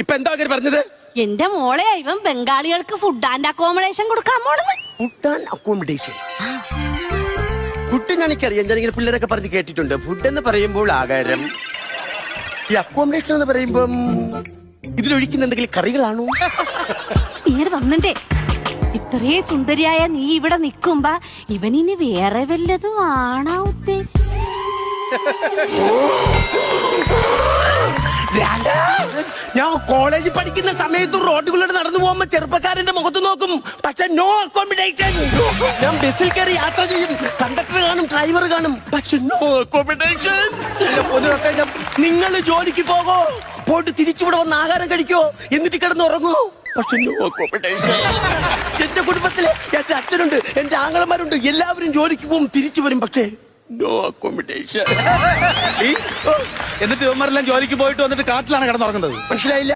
ഇപ്പൊ എന്താ പറഞ്ഞത്? എന്റെ മോളെ ഇവൻ ബംഗാളികൾക്ക് ഫുഡ് ആൻഡ് അക്കോമഡേഷൻ കൊടുക്കാൻ പോണെന്ന്. Food and accommodation. ഫുഡ് ഞാനിക്കറിയാം, ഞാനിങ്ങനെ പിള്ളേരൊക്കെ പറഞ്ഞ് കേട്ടിട്ടുണ്ട്. ഫുഡ് എന്ന് പറയുമ്പോൾ ആഹാരം, ഈ അക്കോമഡേഷൻ എന്ന് പറയുമ്പം ഇതിലൊഴിക്കുന്ന എന്തെങ്കിലും കറികളാണോ? ഇങ്ങനെ വന്നിട്ടേ ഇത്രേ സുന്ദരിയായ നീ ഇവിടെ നിക്കുമ്പോ ഇവനിനി വേറെ വല്ലതും ആണാ ഉദ്ദേശിച്ചത്? ഞാൻ കോളേജിൽ പഠിക്കുന്ന സമയത്ത് റോഡുകളിലൂടെ നടന്നു പോകുമ്പോ ചെറുപ്പക്കാരന്റെ മുഖത്ത് നോക്കും, പക്ഷെ നോ അക്കോമഡേഷൻ. ഞാൻ ബസ്സിൽ കയറി യാത്ര ചെയ്യും, കണ്ടക്ടർ കാണും, ഡ്രൈവർ കാണും, പക്ഷെ നോ അക്കോമഡേഷൻ. നിങ്ങൾ ജോലിക്ക് പോകോ, പോയിട്ട് തിരിച്ചുകൂടെ വന്ന് ആഹാരം കഴിക്കോ, എന്നിട്ട് കിടന്ന് ഉറങ്ങോ, പക്ഷെ നോ അക്കോമഡേഷൻ. എന്റെ കുടുംബത്തില് എന്റെ അച്ഛനുണ്ട്, എന്റെ ആങ്ങളമാരുണ്ട്, എല്ലാവരും ജോലിക്ക് പോകും, തിരിച്ചു വരും, പക്ഷേ നോ അക്കോമഡേഷൻ. എന്നിട്ട് ഇവന്മാരെല്ലാം ജോലിക്ക് പോയിട്ട് വന്നിട്ട് കാട്ടിലാണ് കിടന്നുറങ്ങുന്നത്. മനസ്സിലായില്ല?